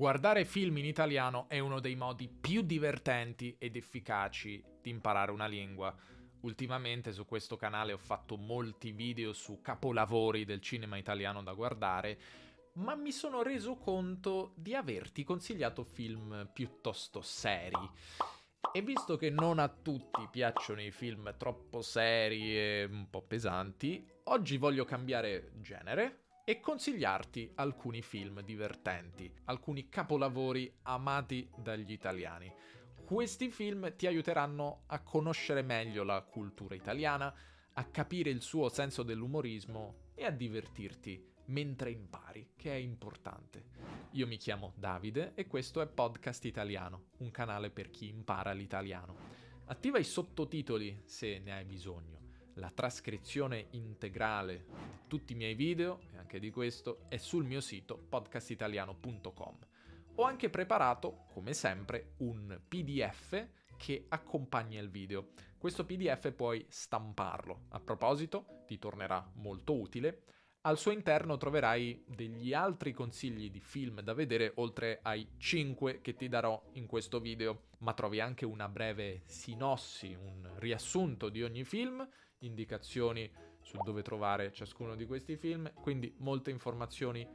Guardare film in italiano è uno dei modi più divertenti ed efficaci di imparare una lingua. Ultimamente su questo canale ho fatto molti video su capolavori del cinema italiano da guardare, ma mi sono reso conto di averti consigliato film piuttosto seri. E visto che non a tutti piacciono i film troppo seri e un po' pesanti, oggi voglio cambiare genere e consigliarti alcuni film divertenti, alcuni capolavori amati dagli italiani. Questi film ti aiuteranno a conoscere meglio la cultura italiana, a capire il suo senso dell'umorismo e a divertirti mentre impari, che è importante. Io mi chiamo Davide e questo è Podcast Italiano, un canale per chi impara l'italiano. Attiva i sottotitoli se ne hai bisogno. La trascrizione integrale di tutti i miei video, e anche di questo, è sul mio sito podcastitaliano.com. Ho anche preparato, come sempre, un PDF che accompagna il video. Questo PDF puoi stamparlo. A proposito, ti tornerà molto utile. Al suo interno troverai degli altri consigli di film da vedere oltre ai 5 che ti darò in questo video, ma trovi anche una breve sinossi, un riassunto di ogni film, indicazioni su dove trovare ciascuno di questi film, quindi molte informazioni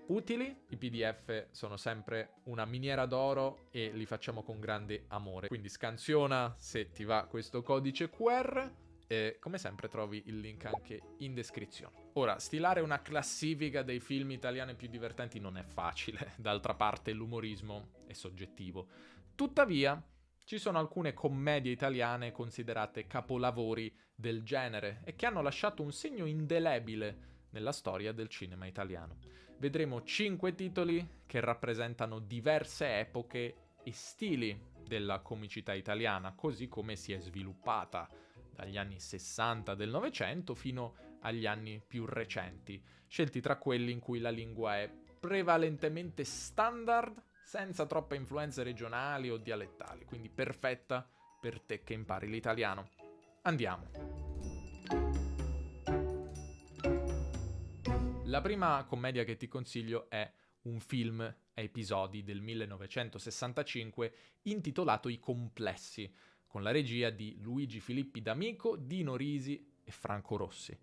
utili. I PDF sono sempre una miniera d'oro e li facciamo con grande amore, quindi scansiona se ti va questo codice QR. E come sempre trovi il link anche in descrizione. Ora, stilare una classifica dei film italiani più divertenti non è facile, d'altra parte l'umorismo è soggettivo. Tuttavia, ci sono alcune commedie italiane considerate capolavori del genere e che hanno lasciato un segno indelebile nella storia del cinema italiano. Vedremo 5 titoli che rappresentano diverse epoche e stili della comicità italiana, così come si è sviluppata dagli anni 60 del Novecento fino agli anni più recenti, scelti tra quelli in cui la lingua è prevalentemente standard, senza troppe influenze regionali o dialettali, quindi perfetta per te che impari l'italiano. Andiamo! La prima commedia che ti consiglio è un film a episodi del 1965 intitolato I Complessi, con la regia di Luigi Filippi D'Amico, Dino Risi e Franco Rossi.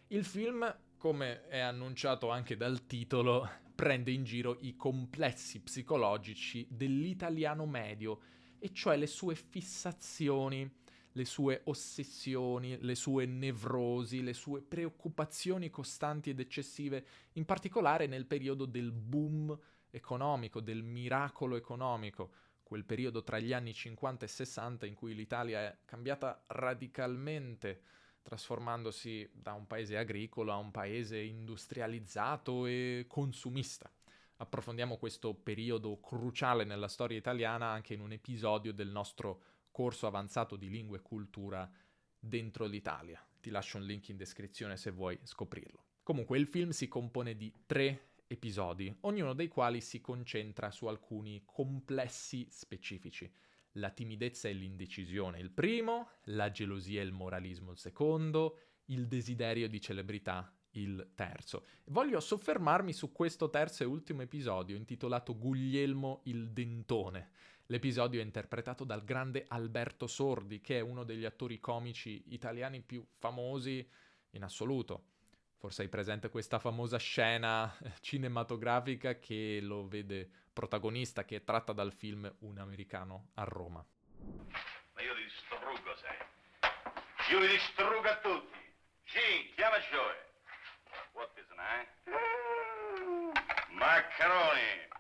Il film, come è annunciato anche dal titolo, prende in giro i complessi psicologici dell'italiano medio, e cioè le sue fissazioni, le sue ossessioni, le sue nevrosi, le sue preoccupazioni costanti ed eccessive, in particolare nel periodo del boom economico, del miracolo economico, quel periodo tra gli anni 50 e 60 in cui l'Italia è cambiata radicalmente, trasformandosi da un paese agricolo a un paese industrializzato e consumista. Approfondiamo questo periodo cruciale nella storia italiana anche in un episodio del nostro corso avanzato di lingua e cultura dentro l'Italia. Ti lascio un link in descrizione se vuoi scoprirlo. Comunque il film si compone di 3 episodi, ognuno dei quali si concentra su alcuni complessi specifici. La timidezza e l'indecisione il primo, la gelosia e il moralismo il secondo, il desiderio di celebrità il terzo. Voglio soffermarmi su questo terzo e ultimo episodio intitolato Guglielmo il Dentone. L'episodio è interpretato dal grande Alberto Sordi, che è uno degli attori comici italiani più famosi in assoluto. Forse hai presente questa famosa scena cinematografica che lo vede protagonista, che è tratta dal film Un americano a Roma. Ma io li distruggo, sai? Io li distruggo a tutti. Sì, chiama Joe. What is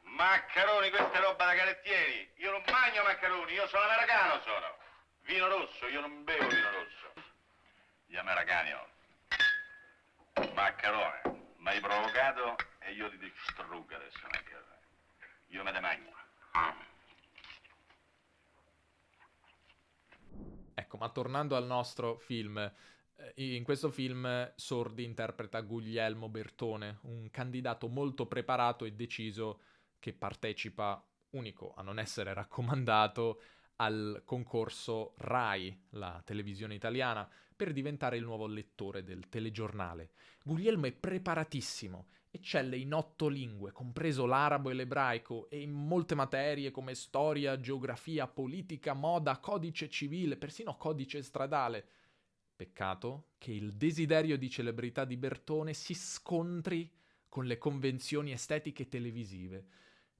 Maccaroni, questa è roba da carettieri. Io non mangio maccaroni, io sono americano, sono. Vino rosso, io non bevo vino rosso. Gli americani no. Maccarone, mi hai provocato e io ti distruggo adesso, io me ne mangio. Ecco, ma tornando al nostro film, in questo film Sordi interpreta Guglielmo Bertone, un candidato molto preparato e deciso che partecipa, unico a non essere raccomandato, al concorso RAI, la televisione italiana, per diventare il nuovo lettore del telegiornale. Guglielmo è preparatissimo Eccelle in 8 lingue, compreso l'arabo e l'ebraico, e in molte materie come storia, geografia, politica, moda, codice civile, persino codice stradale. Peccato che il desiderio di celebrità di Bertone si scontri con le convenzioni estetiche televisive.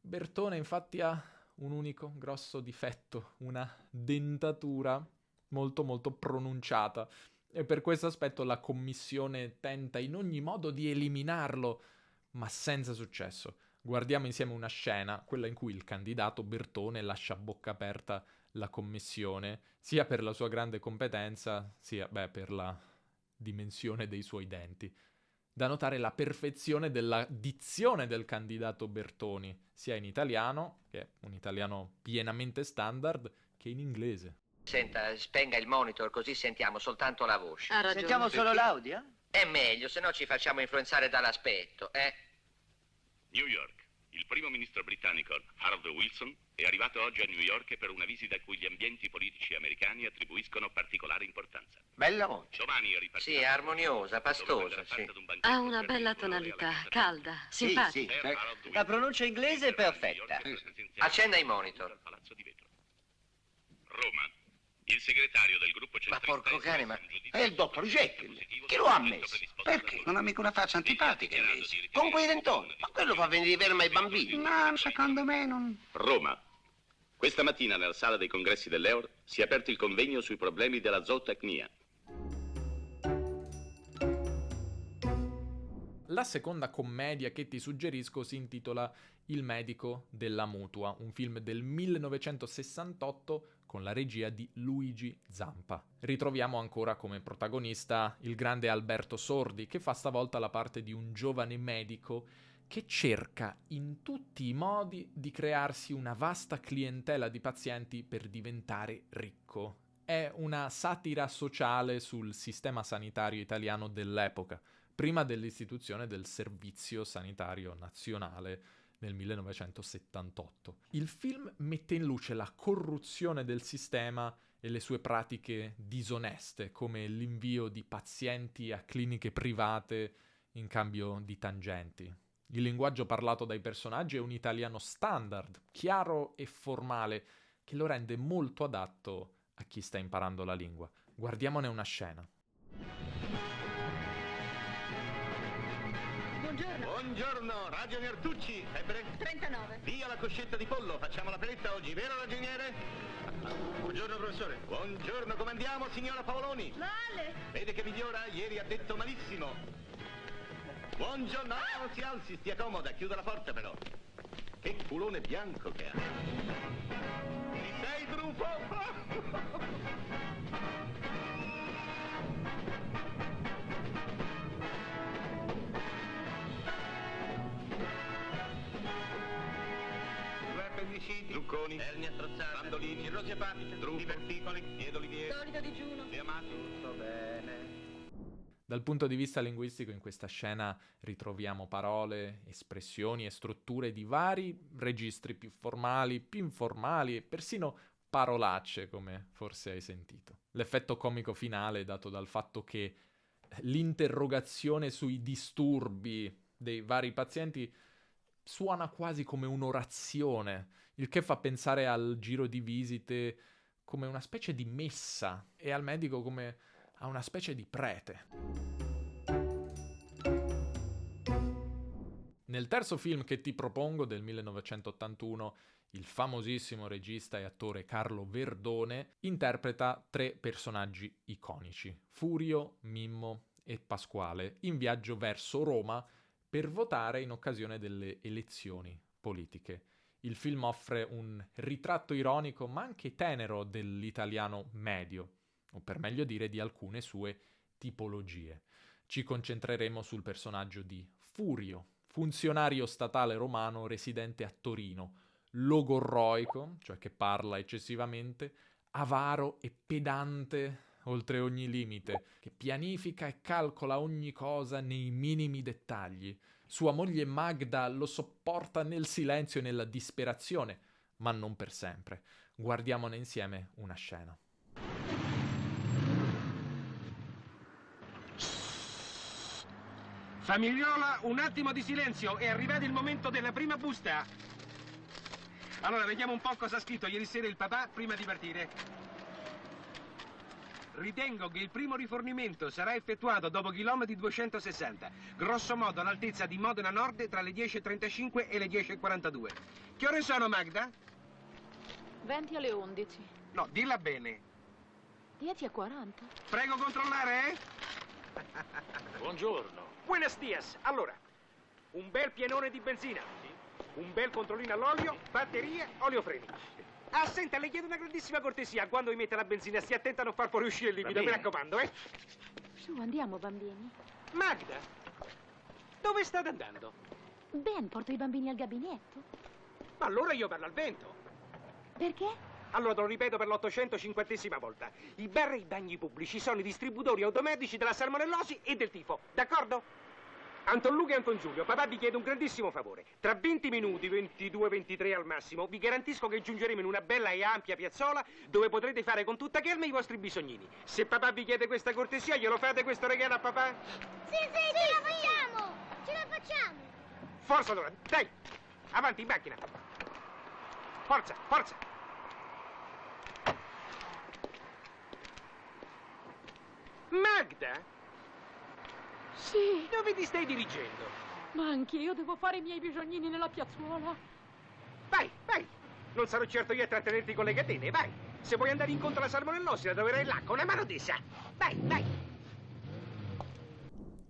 Bertone infatti ha un unico grosso difetto, una dentatura molto molto pronunciata, e per questo aspetto la commissione tenta in ogni modo di eliminarlo, ma senza successo. Guardiamo insieme una scena, quella in cui il candidato Bertone lascia a bocca aperta la commissione, sia per la sua grande competenza, sia per la dimensione dei suoi denti. Da notare la perfezione della dizione del candidato Bertoni, sia in italiano, che è un italiano pienamente standard, che in inglese. Senta, spenga il monitor così sentiamo soltanto la voce. Ha ragione. Sentiamo solo l'audio? È meglio, se no ci facciamo influenzare dall'aspetto, New York. Il primo ministro britannico Harold Wilson è arrivato oggi a New York per una visita a cui gli ambienti politici americani attribuiscono particolare importanza. Bella voce. Domani ripartirà. Sì, armoniosa, pastosa, sì. Ha una bella tonalità, calda, simpatica. Sì. La pronuncia inglese è perfetta. Accenda i monitor. Palazzo di Vetro. Roma. Il segretario del gruppo Ma porco cane, ma... È il dottor Jekyll. Chi lo ha messo? Perché? Non ha mica una faccia antipatica, invece. Con quei dentoni. Ma quello fa venire verma ai bambini. No, secondo me non... Roma. Questa mattina nella sala dei congressi dell'EUR si è aperto il convegno sui problemi della zootecnia. La seconda commedia che ti suggerisco si intitola Il medico della mutua, un film del 1968 con la regia di Luigi Zampa. Ritroviamo ancora come protagonista il grande Alberto Sordi, che fa stavolta la parte di un giovane medico che cerca in tutti i modi di crearsi una vasta clientela di pazienti per diventare ricco. È una satira sociale sul sistema sanitario italiano dell'epoca, prima dell'istituzione del Servizio Sanitario Nazionale nel 1978. Il film mette in luce la corruzione del sistema e le sue pratiche disoneste, come l'invio di pazienti a cliniche private in cambio di tangenti. Il linguaggio parlato dai personaggi è un italiano standard, chiaro e formale, che lo rende molto adatto a chi sta imparando la lingua. Guardiamone una scena. Buongiorno, ragionier Tucci, febbre? 39. Via la coscetta di pollo, facciamo la peletta oggi, vero ragioniere? Buongiorno professore. Buongiorno, come andiamo signora Paoloni? Male. Vede che migliora? Ieri ha detto malissimo. Buongiorno, non si alzi, stia comoda, chiuda la porta però. Che culone bianco che ha. Ci sei, Drufo? Zucconi, ernia strozzata, bandolini, cirrosi epatiche, diverticoli, piedolivieri, Solito digiuno. e amato. Tutto bene. Dal punto di vista linguistico in questa scena ritroviamo parole, espressioni e strutture di vari registri più formali, più informali e persino parolacce, come forse hai sentito. L'effetto comico finale è dato dal fatto che l'interrogazione sui disturbi dei vari pazienti suona quasi come un'orazione, il che fa pensare al giro di visite come una specie di messa e al medico come a una specie di prete. Nel terzo film che ti propongo, del 1981, il famosissimo regista e attore Carlo Verdone interpreta 3 personaggi iconici: Furio, Mimmo e Pasquale, in viaggio verso Roma per votare in occasione delle elezioni politiche. Il film offre un ritratto ironico ma anche tenero dell'italiano medio, o per meglio dire di alcune sue tipologie. Ci concentreremo sul personaggio di Furio, funzionario statale romano residente a Torino, logorroico, cioè che parla eccessivamente, avaro e pedante oltre ogni limite, che pianifica e calcola ogni cosa nei minimi dettagli. Sua moglie Magda lo sopporta nel silenzio e nella disperazione, ma non per sempre. Guardiamone insieme una scena. Famigliola, un attimo di silenzio, è arrivato il momento della prima busta. Allora, vediamo un po' cosa ha scritto ieri sera il papà prima di partire. Ritengo che il primo rifornimento sarà effettuato dopo chilometri 260, grosso modo all'altezza di Modena Nord tra le 10:35 e le 10:42. Che ore sono, Magda? 20 alle 11. No, dilla bene. 10:40. Prego controllare, Buongiorno. Buenos dias. Allora, un bel pienone di benzina, un bel controllino all'olio, batterie, oleofreni. Ah, senta, le chiedo una grandissima cortesia. Quando mi mette la benzina, stia attenta a non far fuoriuscire il liquido, mi raccomando, eh? Su, andiamo, bambini. Magda, dove state andando? Ben, porto i bambini al gabinetto. Ma allora io parlo al vento. Perché? Allora te lo ripeto per l'850ª volta. I bar e i bagni pubblici sono i distributori automatici della salmonellosi e del tifo, d'accordo? Anton Luca e Anton Giulio, papà vi chiede un grandissimo favore. Tra 20 minuti, 22-23 al massimo, vi garantisco che giungeremo in una bella e ampia piazzola dove potrete fare con tutta calma i vostri bisognini. Se papà vi chiede questa cortesia, glielo fate questo regalo a papà? Sì, ce la facciamo! Ce la facciamo! Forza allora, dai! Avanti, in macchina! Forza, forza! Magda? Sì. Dove ti stai dirigendo? Ma anch'io devo fare i miei bisognini nella piazzuola. Vai, vai! Non sarò certo io a trattenerti con le catene, vai! Se vuoi andare incontro alla salmonellosi la troverai là, con una mano tesa! Vai, vai!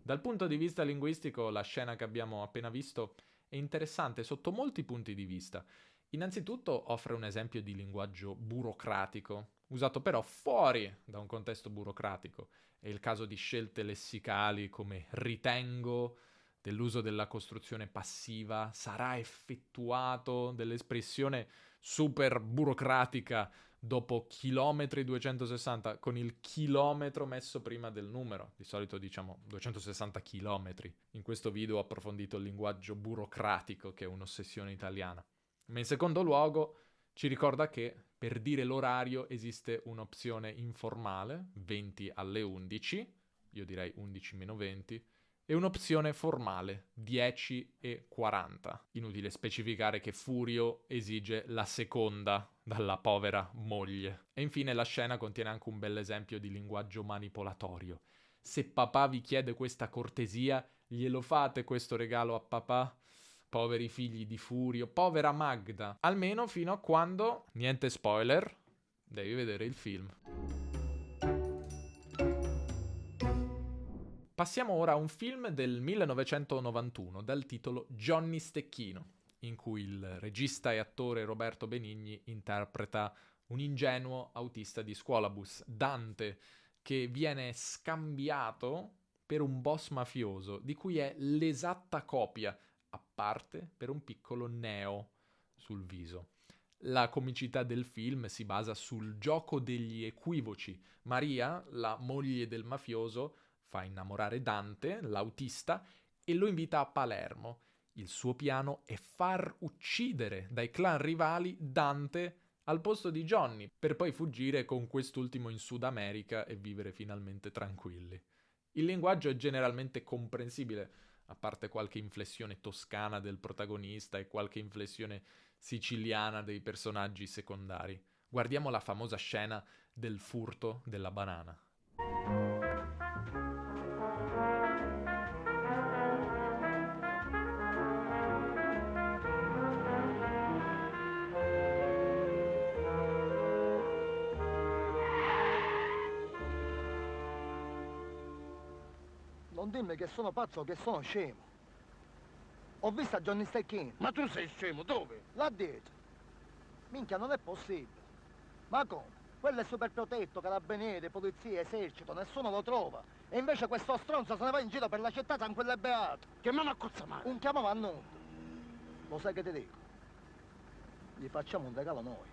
Dal punto di vista linguistico, la scena che abbiamo appena visto è interessante sotto molti punti di vista. Innanzitutto offre un esempio di linguaggio burocratico, usato però fuori da un contesto burocratico. È il caso di scelte lessicali come ritengo, dell'uso della costruzione passiva, sarà effettuato, dell'espressione super burocratica dopo chilometri 260, con il chilometro messo prima del numero. Di solito diciamo 260 chilometri. In questo video ho approfondito il linguaggio burocratico, che è un'ossessione italiana. Ma in secondo luogo ci ricorda che per dire l'orario esiste un'opzione informale, 20 alle 11, io direi 11 meno 20, e un'opzione formale, 10 e 40. Inutile specificare che Furio esige la seconda dalla povera moglie. E infine la scena contiene anche un bel esempio di linguaggio manipolatorio. Se papà vi chiede questa cortesia, glielo fate questo regalo a papà? Poveri figli di Furio, povera Magda. Almeno fino a quando, niente spoiler, devi vedere il film. Passiamo ora a un film del 1991 dal titolo Johnny Stecchino, in cui il regista e attore Roberto Benigni interpreta un ingenuo autista di scuolabus, Dante, che viene scambiato per un boss mafioso, di cui è l'esatta copia, a parte per un piccolo neo sul viso. La comicità del film si basa sul gioco degli equivoci. Maria, la moglie del mafioso, fa innamorare Dante, l'autista, e lo invita a Palermo. Il suo piano è far uccidere dai clan rivali Dante al posto di Johnny, per poi fuggire con quest'ultimo in Sud America e vivere finalmente tranquilli. Il linguaggio è generalmente comprensibile, a parte qualche inflessione toscana del protagonista e qualche inflessione siciliana dei personaggi secondari. Guardiamo la famosa scena del furto della banana. Non dimmi che sono pazzo o che sono scemo. Ho visto Johnny Stecchino. Ma tu sei scemo, dove? Là dietro. Minchia, non è possibile. Ma come? Quello è super protetto, carabinieri, polizia, esercito, nessuno lo trova. E invece questo stronzo se ne va in giro per la città tranquillo e beato. Che mano accozza mai? Un chiamo a nudo. Lo sai che ti dico? Gli facciamo un regalo noi.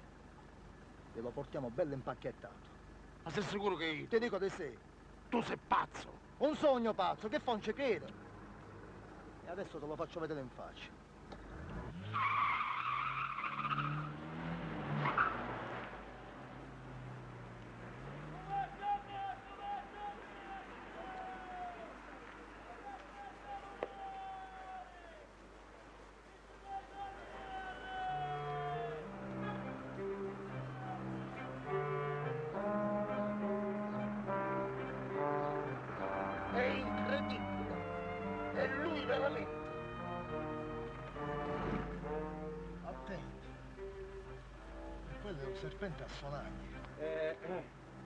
Glielo portiamo bello impacchettato. Ma sei sicuro che... Ti dico di sì. Tu sei pazzo. Un sogno pazzo, che fa non ci crede. E adesso te lo faccio vedere in faccia. Stava lì. Attento. Quello è un serpente a sonagli.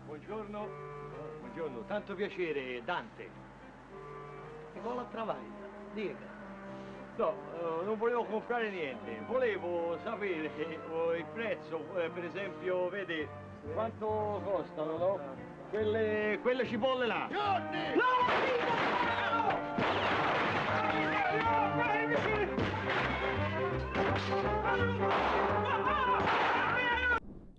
Buongiorno. Buongiorno, tanto piacere, Dante. E con la travaglia, dica. No, non volevo comprare niente, volevo sapere il prezzo, per esempio, vedi, quanto costano, no? Quelle cipolle là.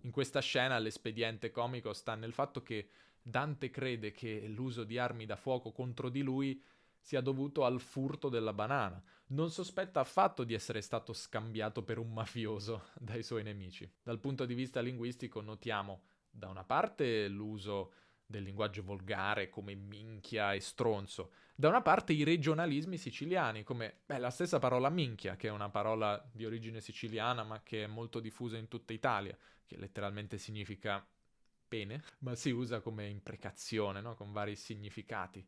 In questa scena l'espediente comico sta nel fatto che Dante crede che l'uso di armi da fuoco contro di lui sia dovuto al furto della banana. Non sospetta affatto di essere stato scambiato per un mafioso dai suoi nemici. Dal punto di vista linguistico notiamo da una parte l'uso del linguaggio volgare come minchia e stronzo, da una parte i regionalismi siciliani come la stessa parola minchia, che è una parola di origine siciliana ma che è molto diffusa in tutta Italia, che letteralmente significa pene, ma si usa come imprecazione, no? Con vari significati.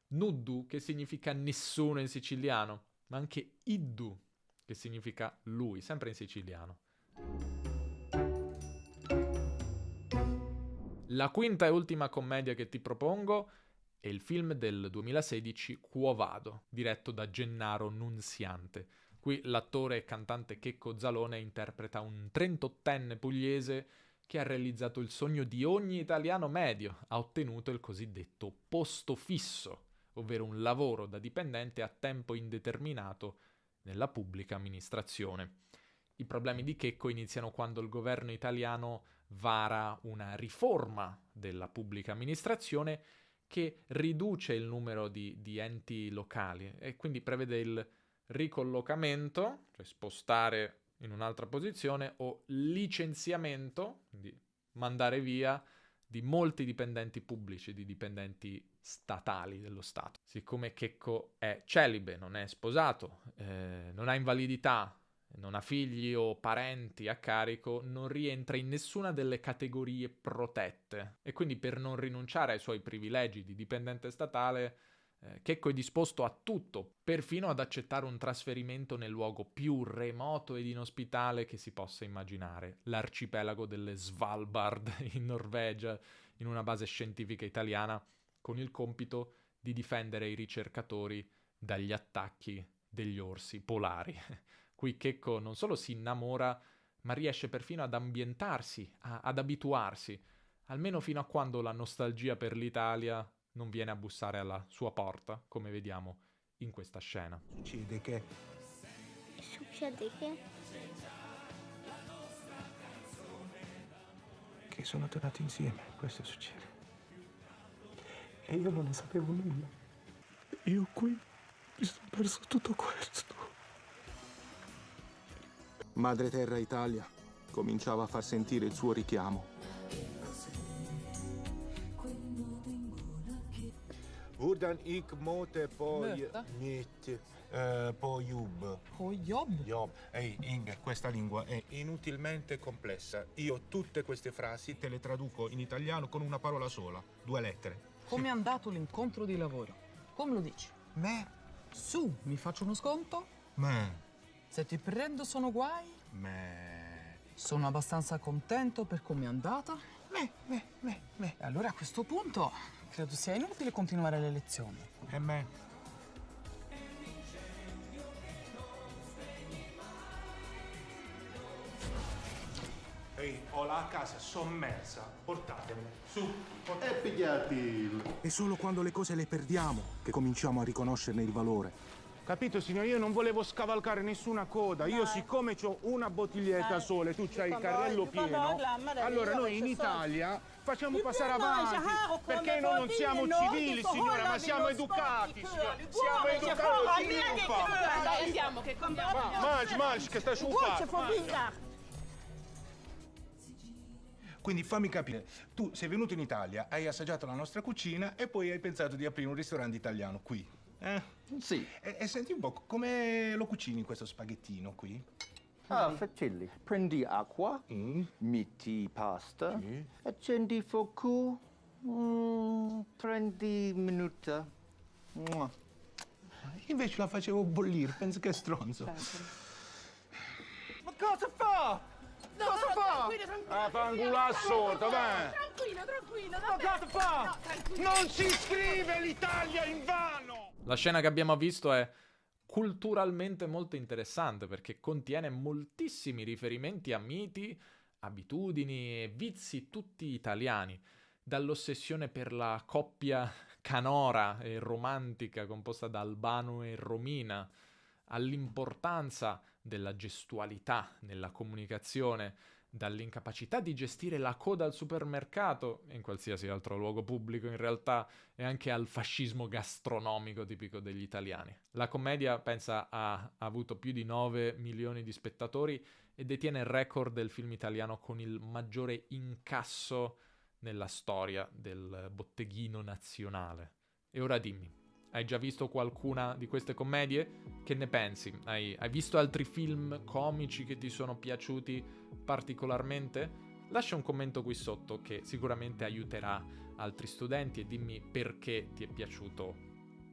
Nuddu, che significa nessuno in siciliano, ma anche iddu, che significa lui, sempre in siciliano. La quinta e ultima commedia che ti propongo è il film del 2016 Quo Vado, diretto da Gennaro Nunziante. Qui l'attore e cantante Checco Zalone interpreta un 38enne pugliese che ha realizzato il sogno di ogni italiano medio, ha ottenuto il cosiddetto posto fisso, ovvero un lavoro da dipendente a tempo indeterminato nella pubblica amministrazione. I problemi di Checco iniziano quando il governo italiano vara una riforma della pubblica amministrazione che riduce il numero di enti locali e quindi prevede il ricollocamento, cioè spostare in un'altra posizione, o licenziamento, quindi mandare via, di molti dipendenti pubblici, di dipendenti statali dello Stato. Siccome Checco è celibe, non è sposato, non ha invalidità, non ha figli o parenti a carico, non rientra in nessuna delle categorie protette e quindi per non rinunciare ai suoi privilegi di dipendente statale, Checco è disposto a tutto, perfino ad accettare un trasferimento nel luogo più remoto ed inospitale che si possa immaginare, l'arcipelago delle Svalbard in Norvegia, in una base scientifica italiana, con il compito di difendere i ricercatori dagli attacchi degli orsi polari. Qui Checco non solo si innamora, ma riesce perfino ad ambientarsi, ad abituarsi, almeno fino a quando la nostalgia per l'Italia non viene a bussare alla sua porta, come vediamo in questa scena. Succede che? Che sono tornati insieme, questo succede. E io non ne sapevo nulla. Io qui mi sono perso tutto questo. Madre Terra Italia cominciava a far sentire il suo richiamo. Hvordan ik måte poi mitt poi jobb. Ehi, Inge, questa lingua è inutilmente complessa. Io tutte queste frasi te le traduco in italiano con una parola sola, 2 lettere. Come è andato l'incontro di lavoro? Come lo dici? Me. Su, mi faccio uno sconto? Me. Se ti prendo sono guai? Me. Sono abbastanza contento per come è andata? Me. E allora a questo punto credo sia inutile continuare le lezioni. E me. Ehi, ho la casa sommersa, portatemela. Su, E pigliati il... È solo quando le cose le perdiamo che cominciamo a riconoscerne il valore. Capito, signore? Io non volevo scavalcare nessuna coda. Io, siccome ho una bottiglietta sola e tu c'hai il carrello pieno, allora noi in Italia facciamo passare avanti. Perché noi non siamo civili, signora, ma siamo educati, signora. Siamo educati. Mangi, che stai sciupando. Quindi fammi capire, tu sei venuto in Italia, hai assaggiato la nostra cucina e poi hai pensato di aprire un ristorante italiano qui. Sì. E senti un po', come lo cucini questo spaghettino qui? Facilli. Prendi acqua, metti pasta, accendi fuoco, prendi minuto. invece la facevo bollire, pensa che stronzo. Ma cosa fa? No, cosa no, fa? tranquillo. Ah, fanculo assorto, vai! Tranquillo, Ma cosa fa? Non si scrive l'Italia in vano! La scena che abbiamo visto è culturalmente molto interessante perché contiene moltissimi riferimenti a miti, abitudini e vizi tutti italiani, dall'ossessione per la coppia canora e romantica composta da Albano e Romina, all'importanza della gestualità nella comunicazione, dall'incapacità di gestire la coda al supermercato e in qualsiasi altro luogo pubblico in realtà, e anche al fascismo gastronomico tipico degli italiani. La commedia, pensa, ha avuto più di 9 milioni di spettatori e detiene il record del film italiano con il maggiore incasso nella storia del botteghino nazionale. E ora dimmi, hai già visto qualcuna di queste commedie? Che ne pensi? Hai visto altri film comici che ti sono piaciuti particolarmente? Lascia un commento qui sotto che sicuramente aiuterà altri studenti e dimmi perché ti è piaciuto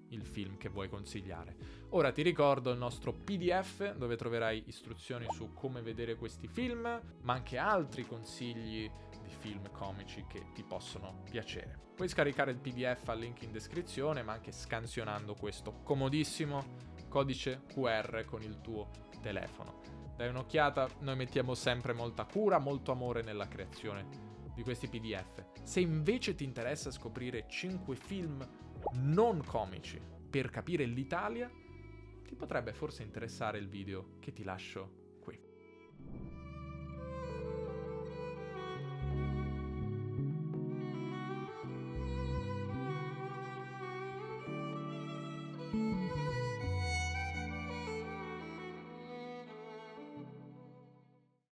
il film che vuoi consigliare. Ora ti ricordo il nostro PDF dove troverai istruzioni su come vedere questi film, ma anche altri consigli di film comici che ti possono piacere. Puoi scaricare il PDF al link in descrizione, ma anche scansionando questo comodissimo codice QR con il tuo telefono. Dai un'occhiata, noi mettiamo sempre molta cura, molto amore nella creazione di questi PDF. Se invece ti interessa scoprire 5 film non comici per capire l'Italia, ti potrebbe forse interessare il video che ti lascio